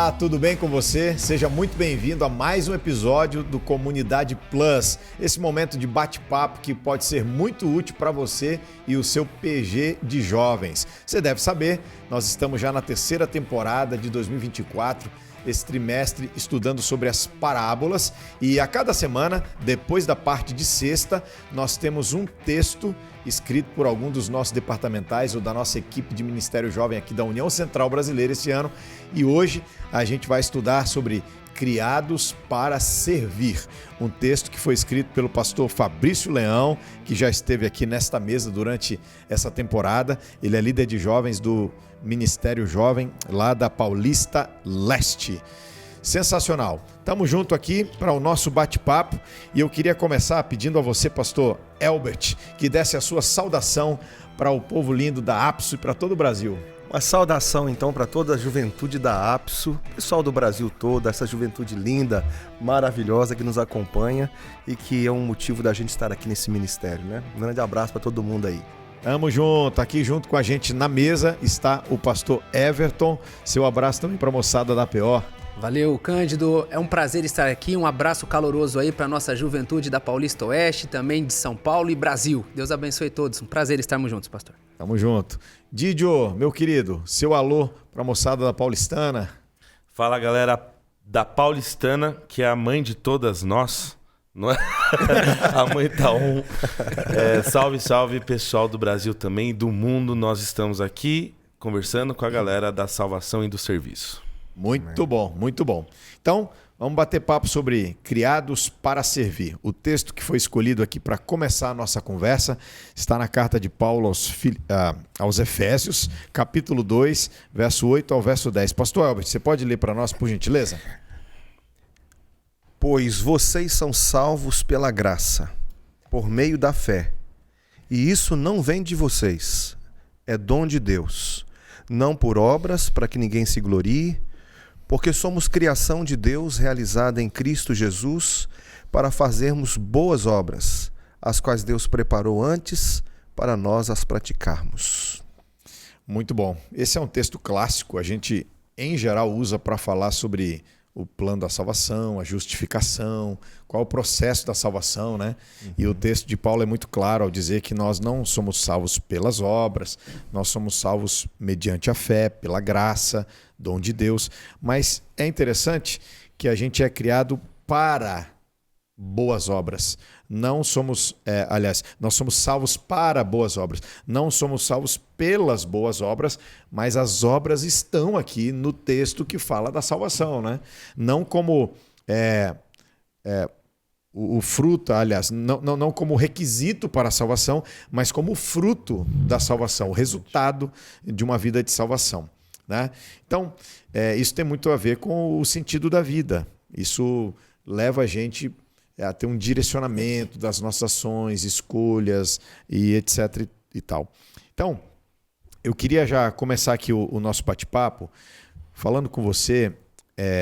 Olá, tudo bem com você? Seja muito bem-vindo a mais um episódio do Comunidade Plus. Esse momento de bate-papo que pode ser muito útil para você e o seu PG de jovens. Você deve saber, nós estamos já na terceira temporada de 2024, esse trimestre estudando sobre as parábolas, e a cada semana, depois da parte de sexta, nós temos um texto escrito por algum dos nossos departamentais ou da nossa equipe de Ministério Jovem aqui da União Central Brasileira esse ano. E hoje a gente vai estudar sobre Criados para Servir, um texto que foi escrito pelo pastor Fabrício Leão, que já esteve aqui nesta mesa durante essa temporada. Ele é líder de jovens do Ministério Jovem lá da Paulista Leste. Sensacional. Estamos junto aqui para o nosso bate-papo e eu queria começar pedindo a você, pastor Elbert, que desse a sua saudação para o povo lindo da APSO e para todo o Brasil. Uma saudação então para toda a juventude da APSO, pessoal do Brasil todo, essa juventude linda, maravilhosa que nos acompanha e que é um motivo da gente estar aqui nesse ministério, né? Um grande abraço para todo mundo aí. Tamo junto, aqui junto com a gente na mesa está o pastor Everton. Seu abraço também para a moçada da PO. Valeu, Cândido. É um prazer estar aqui. Um abraço caloroso aí para nossa juventude da Paulista Oeste, também de São Paulo e Brasil. Deus abençoe todos. Um prazer estarmos juntos, pastor. Tamo junto. Didio, meu querido, seu alô para a moçada da Paulistana. Fala, galera da Paulistana, que é a mãe de todas nós. Não é? A mãe tá on. Salve, salve, pessoal do Brasil também, do mundo. Nós estamos aqui conversando com a galera da salvação e do serviço. Muito bom, muito bom. Então, vamos bater papo sobre Criados para Servir. O texto que foi escolhido aqui para começar a nossa conversa está na carta de Paulo aos Efésios, capítulo 2, verso 8 ao verso 10. Pastor Albert, você pode ler para nós, por gentileza? Pois vocês são salvos pela graça, por meio da fé. E isso não vem de vocês, é dom de Deus. Não por obras, para que ninguém se glorie, porque somos criação de Deus realizada em Cristo Jesus para fazermos boas obras, as quais Deus preparou antes para nós as praticarmos. Muito bom. Esse é um texto clássico, a gente em geral usa para falar sobre o plano da salvação, a justificação, qual é o processo da salvação, né? E o texto de Paulo é muito claro ao dizer que nós não somos salvos pelas obras, nós somos salvos mediante a fé, pela graça, dom de Deus. Mas é interessante que a gente é criado para boas obras. Não somos, nós somos salvos para boas obras. Não somos salvos pelas boas obras, mas as obras estão aqui no texto que fala da salvação, né? Não como o fruto, aliás, não como requisito para a salvação, mas como fruto da salvação, o resultado de uma vida de salvação, né? Então, isso tem muito a ver com o sentido da vida. Isso leva a gente a ter um direcionamento das nossas ações, escolhas e etc. e tal. Então, eu queria já começar aqui o nosso bate-papo falando com você,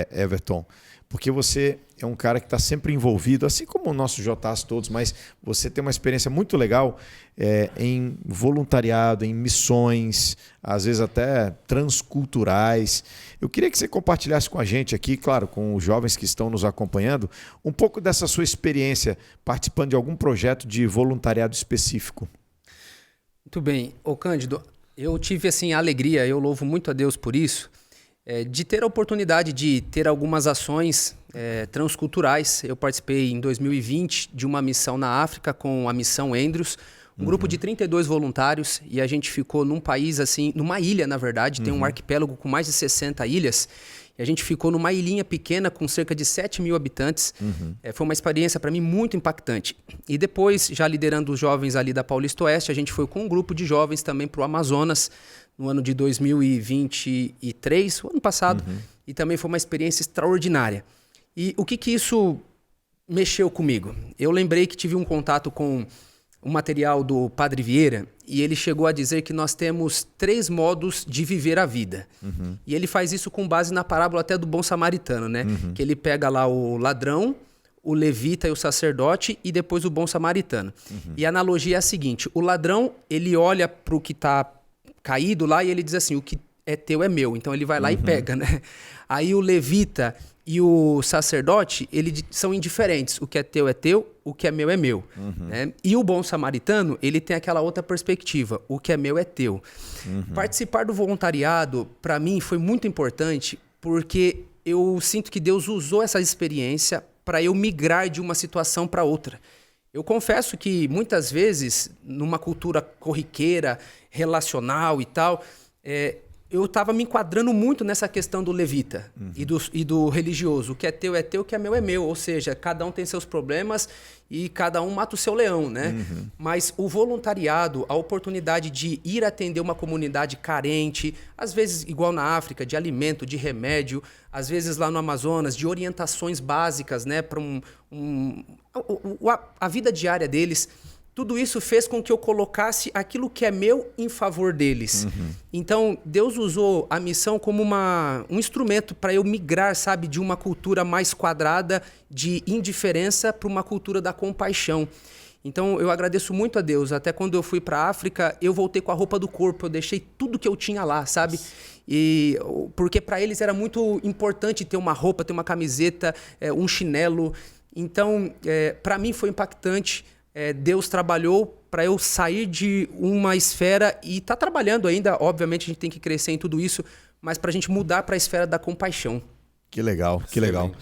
Everton, porque você é um cara que está sempre envolvido, assim como o nosso JAS todos, mas você tem uma experiência muito legal em voluntariado, em missões, às vezes até transculturais. Eu queria que você compartilhasse com a gente aqui, claro, com os jovens que estão nos acompanhando, um pouco dessa sua experiência participando de algum projeto de voluntariado específico. Muito bem. Ô Cândido, eu tive assim, a alegria, eu louvo muito a Deus por isso, de ter a oportunidade de ter algumas ações transculturais. Eu participei em 2020 de uma missão na África com a Missão Andrews, grupo de 32 voluntários, e a gente ficou num país assim, numa ilha na verdade, tem um arquipélago com mais de 60 ilhas, e a gente ficou numa ilhinha pequena com cerca de 7 mil habitantes. Foi uma experiência para mim muito impactante. E depois, já liderando os jovens ali da Paulista Oeste, a gente foi com um grupo de jovens também para o Amazonas, no ano de 2023, o ano passado, e também foi uma experiência extraordinária. E o que isso mexeu comigo? Eu lembrei que tive um contato com o material do Padre Vieira e ele chegou a dizer que nós temos 3 modos de viver a vida. E ele faz isso com base na parábola até do bom samaritano, né? Que ele pega lá o ladrão, o levita e o sacerdote e depois o bom samaritano. E a analogia é a seguinte, o ladrão, ele olha para o que está caído lá e ele diz assim, é teu, é meu. Então ele vai lá e pega, né? Aí o levita e o sacerdote, eles são indiferentes. O que é teu, o que é meu é meu. Né? E o bom samaritano, ele tem aquela outra perspectiva. O que é meu é teu. Participar do voluntariado, para mim, foi muito importante porque eu sinto que Deus usou essa experiência para eu migrar de uma situação para outra. Eu confesso que muitas vezes, numa cultura corriqueira, relacional e tal, eu estava me enquadrando muito nessa questão do levita e do religioso. O que é teu, o que é meu. Ou seja, cada um tem seus problemas e cada um mata o seu leão, né? Mas o voluntariado, a oportunidade de ir atender uma comunidade carente, às vezes igual na África, de alimento, de remédio, às vezes lá no Amazonas, de orientações básicas, né, para a vida diária deles. Tudo isso fez com que eu colocasse aquilo que é meu em favor deles. Então, Deus usou a missão como um instrumento para eu migrar, sabe, de uma cultura mais quadrada, de indiferença, para uma cultura da compaixão. Então, eu agradeço muito a Deus. Até quando eu fui para a África, eu voltei com a roupa do corpo, eu deixei tudo que eu tinha lá, sabe? Porque para eles era muito importante ter uma roupa, ter uma camiseta, um chinelo. Então, para mim foi impactante. Deus trabalhou para eu sair de uma esfera e tá trabalhando ainda. Obviamente a gente tem que crescer em tudo isso, mas para a gente mudar para a esfera da compaixão. Que legal, que legal.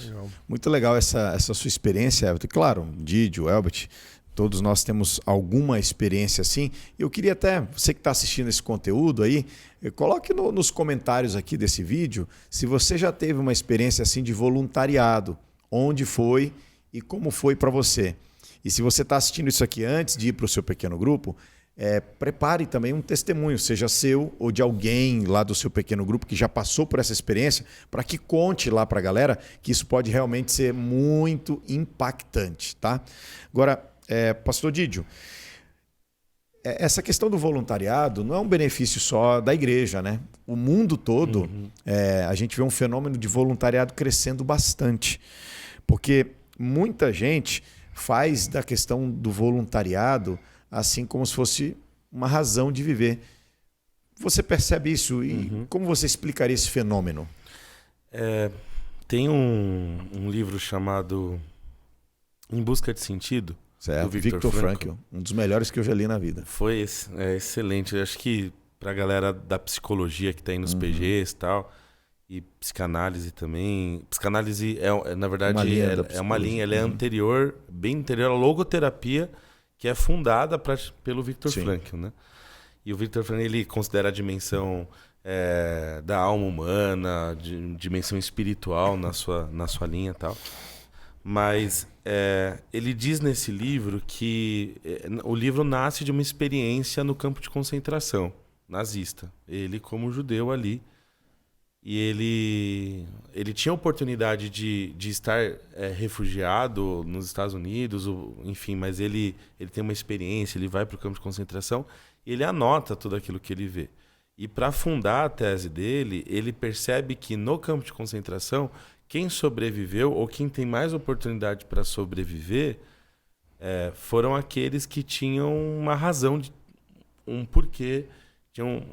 Muito legal essa sua experiência, Everton. Claro, Didio, Elbert, todos nós temos alguma experiência assim. Eu queria até, você que está assistindo esse conteúdo aí, coloque nos comentários aqui desse vídeo se você já teve uma experiência assim de voluntariado, onde foi e como foi para você. E se você está assistindo isso aqui antes de ir para o seu pequeno grupo, prepare também um testemunho, seja seu ou de alguém lá do seu pequeno grupo que já passou por essa experiência, para que conte lá para a galera que isso pode realmente ser muito impactante, tá? Agora, Pastor Didio, essa questão do voluntariado não é um benefício só da igreja, né? O mundo todo, a gente vê um fenômeno de voluntariado crescendo bastante, porque muita gente faz da questão do voluntariado assim como se fosse uma razão de viver. Você percebe isso? E como você explicaria esse fenômeno? Tem um livro chamado Em Busca de Sentido, certo. do Viktor Frankl. Um dos melhores que eu já li na vida. Foi excelente. Eu acho que para a galera da psicologia que está aí nos PGs e tal, e psicanálise também. Psicanálise, na verdade, é uma linha, ela é anterior, bem anterior à logoterapia, que é fundada pelo Viktor Frankl, né? E o Viktor Frankl, ele considera a dimensão da alma humana, dimensão espiritual na sua linha e tal. Mas ele diz nesse livro que o livro nasce de uma experiência no campo de concentração nazista. Ele, como judeu ali, e ele tinha a oportunidade de estar refugiado nos Estados Unidos, enfim, mas ele tem uma experiência, ele vai para o campo de concentração e ele anota tudo aquilo que ele vê. E para fundar a tese dele, ele percebe que no campo de concentração, quem sobreviveu ou quem tem mais oportunidade para sobreviver foram aqueles que tinham uma razão, um porquê, tinham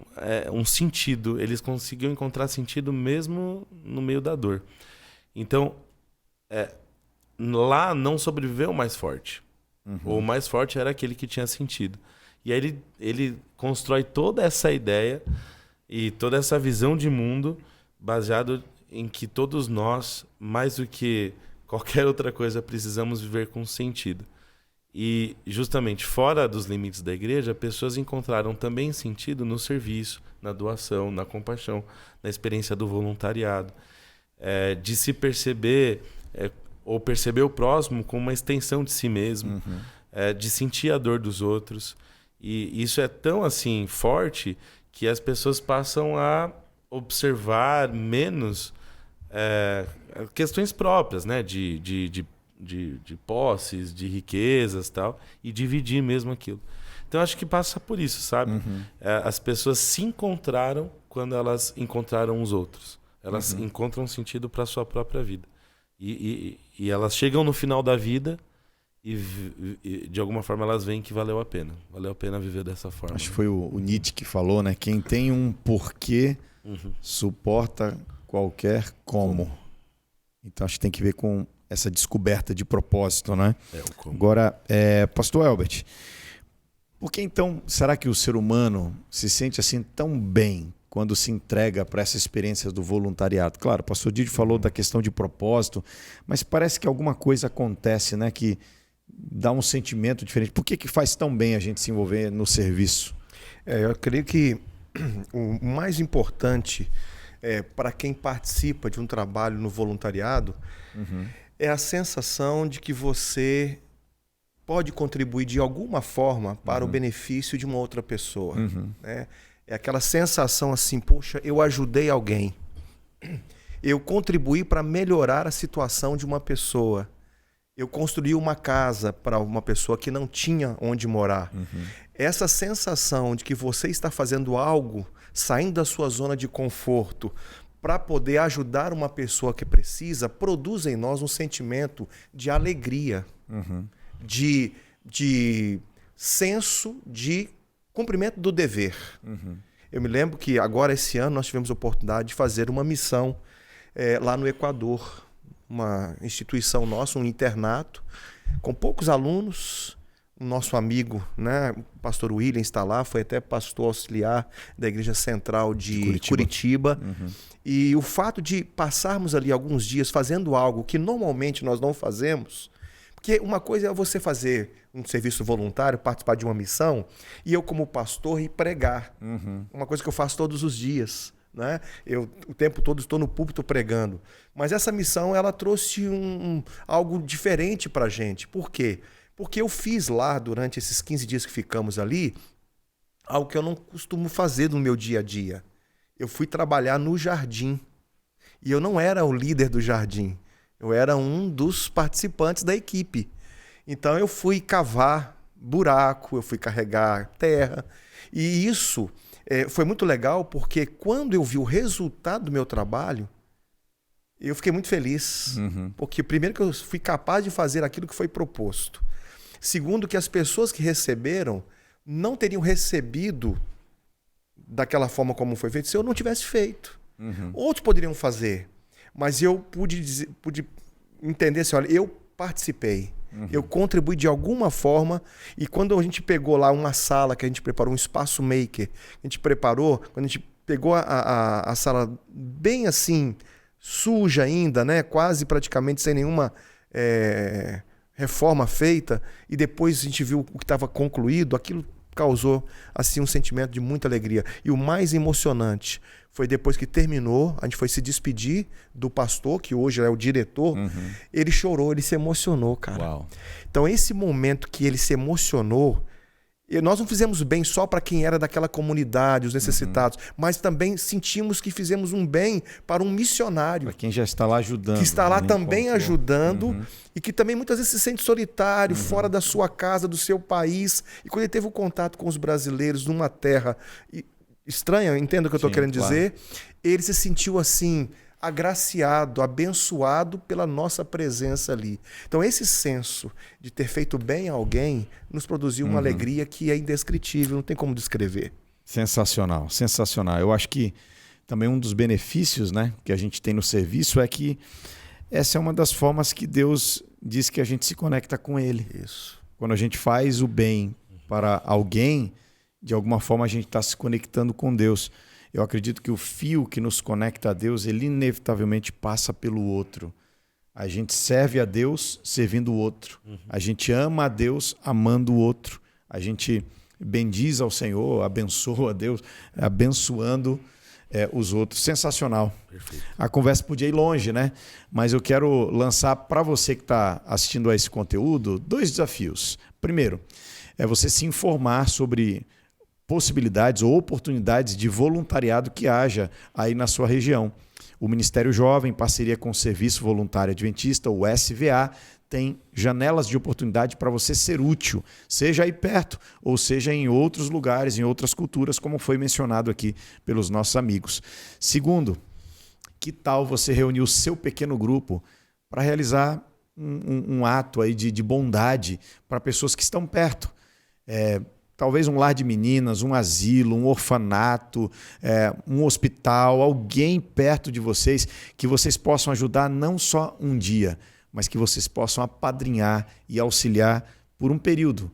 um sentido, eles conseguiam encontrar sentido mesmo no meio da dor. Então, lá não sobreviveu o mais forte. O mais forte era aquele que tinha sentido. E aí ele constrói toda essa ideia e toda essa visão de mundo baseado em que todos nós, mais do que qualquer outra coisa, precisamos viver com sentido. E justamente fora dos limites da igreja, pessoas encontraram também sentido no serviço, na doação, na compaixão, na experiência do voluntariado, de se perceber ou perceber o próximo como uma extensão de si mesmo, de sentir a dor dos outros. E isso é tão assim forte que as pessoas passam a observar menos questões próprias, né, de posses, de riquezas e tal, e dividir mesmo aquilo. Então, acho que passa por isso, sabe? As pessoas se encontraram quando elas encontraram os outros. Elas encontram sentido para a sua própria vida. E elas chegam no final da vida e, de alguma forma, elas veem que valeu a pena. Valeu a pena viver dessa forma. Acho que foi o Nietzsche que falou, né? Quem tem um porquê Suporta qualquer como. Então acho que tem que ver com essa descoberta de propósito, né? Agora, Pastor Elbert, por que então será que o ser humano se sente assim tão bem quando se entrega para essa experiência do voluntariado? Claro, o pastor Didi falou da questão de propósito, mas parece que alguma coisa acontece, né, que dá um sentimento diferente. Por que faz tão bem a gente se envolver no serviço? Eu creio que o mais importante para quem participa de um trabalho no voluntariado é a sensação de que você pode contribuir de alguma forma para o benefício de uma outra pessoa. Né? É aquela sensação assim, poxa, eu ajudei alguém. Eu contribuí para melhorar a situação de uma pessoa. Eu construí uma casa para uma pessoa que não tinha onde morar. Essa sensação de que você está fazendo algo, saindo da sua zona de conforto, para poder ajudar uma pessoa que precisa, produz em nós um sentimento de alegria, de senso de cumprimento do dever. Eu me lembro que agora, esse ano, nós tivemos a oportunidade de fazer uma missão lá no Equador. Uma instituição nossa, um internato, com poucos alunos. O nosso amigo, né, o pastor William está lá, foi até pastor auxiliar da Igreja Central de Curitiba. E o fato de passarmos ali alguns dias fazendo algo que normalmente nós não fazemos, porque uma coisa é você fazer um serviço voluntário, participar de uma missão, e eu como pastor ir pregar. Uma coisa que eu faço todos os dias. Né? Eu o tempo todo estou no púlpito pregando. Mas essa missão ela trouxe algo diferente para a gente. Por quê? Porque eu fiz lá, durante esses 15 dias que ficamos ali, algo que eu não costumo fazer no meu dia a dia. Eu fui trabalhar no jardim. E eu não era o líder do jardim. Eu era um dos participantes da equipe. Então eu fui cavar buraco, eu fui carregar terra. E isso foi muito legal, porque quando eu vi o resultado do meu trabalho, eu fiquei muito feliz. Porque primeiro que eu fui capaz de fazer aquilo que foi proposto. Segundo, que as pessoas que receberam não teriam recebido daquela forma como foi feito se eu não tivesse feito. Outros poderiam fazer, mas eu pude entender assim, olha, eu participei. Eu contribuí de alguma forma, e quando a gente pegou lá uma sala que a gente preparou, um espaço maker, a gente preparou, quando a gente pegou a sala bem assim, suja ainda, né? Quase praticamente sem nenhuma reforma feita, e depois a gente viu o que estava concluído, aquilo causou assim um sentimento de muita alegria. E o mais emocionante foi depois que terminou, a gente foi se despedir do pastor, que hoje é o diretor, ele chorou, ele se emocionou, cara. Uau. Então esse momento que ele se emocionou, nós não fizemos bem só para quem era daquela comunidade, os necessitados, mas também sentimos que fizemos um bem para um missionário. Para quem já está lá ajudando. Que está lá também ajudando e que também muitas vezes se sente solitário, fora da sua casa, do seu país. E quando ele teve o contato com os brasileiros numa terra estranha, entenda o que eu estou querendo dizer, ele se sentiu assim, agraciado, abençoado pela nossa presença ali. Então esse senso de ter feito bem a alguém nos produziu uma alegria que é indescritível, não tem como descrever. Sensacional, sensacional. Eu acho que também um dos benefícios, né, que a gente tem no serviço é que essa é uma das formas que Deus diz que a gente se conecta com Ele. Isso. Quando a gente faz o bem para alguém, de alguma forma a gente está se conectando com Deus. Eu acredito que o fio que nos conecta a Deus, ele inevitavelmente passa pelo outro. A gente serve a Deus servindo o outro. A gente ama a Deus amando o outro. A gente bendiz ao Senhor, abençoa a Deus, abençoando os outros. Sensacional. Perfeito. A conversa podia ir longe, né? Mas eu quero lançar para você que está assistindo a esse conteúdo 2 desafios. Primeiro, é você se informar sobre possibilidades ou oportunidades de voluntariado que haja aí na sua região. O Ministério Jovem, em parceria com o Serviço Voluntário Adventista, o SVA, tem janelas de oportunidade para você ser útil, seja aí perto ou seja em outros lugares, em outras culturas, como foi mencionado aqui pelos nossos amigos. Segundo, que tal você reunir o seu pequeno grupo para realizar um ato aí de bondade para pessoas que estão perto? talvez um lar de meninas, um asilo, um orfanato, um hospital, alguém perto de vocês, que vocês possam ajudar não só um dia, mas que vocês possam apadrinhar e auxiliar por um período.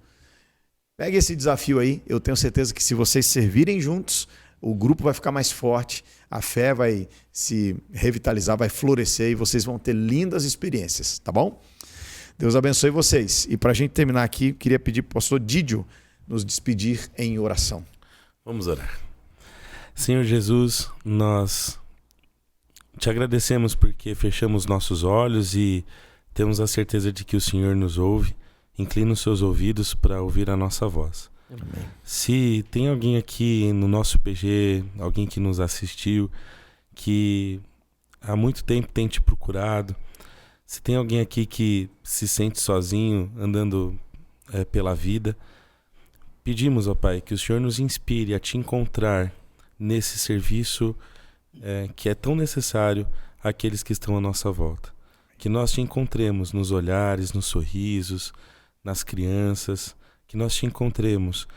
Pegue esse desafio aí, eu tenho certeza que se vocês servirem juntos, o grupo vai ficar mais forte, a fé vai se revitalizar, vai florescer e vocês vão ter lindas experiências, tá bom? Deus abençoe vocês. E para a gente terminar aqui, queria pedir para o pastor Didio nos despedir em oração. Vamos orar. Senhor Jesus, nós te agradecemos porque fechamos nossos olhos e temos a certeza de que o Senhor nos ouve. Inclina os seus ouvidos para ouvir a nossa voz. Amém. Se tem alguém aqui no nosso PG, alguém que nos assistiu, que há muito tempo tem te procurado, se tem alguém aqui que se sente sozinho, andando pela vida, pedimos, ó Pai, que o Senhor nos inspire a te encontrar nesse serviço que é tão necessário àqueles que estão à nossa volta. Que nós te encontremos nos olhares, nos sorrisos, nas crianças, que nós te encontremos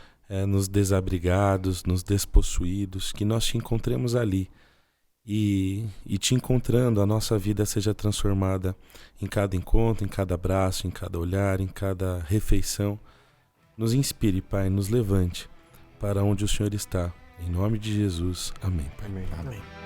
nos desabrigados, nos despossuídos, que nós te encontremos ali e te encontrando a nossa vida seja transformada em cada encontro, em cada abraço, em cada olhar, em cada refeição. Nos inspire, Pai, nos levante para onde o Senhor está. Em nome de Jesus. Amém, Pai. Amém. Amém.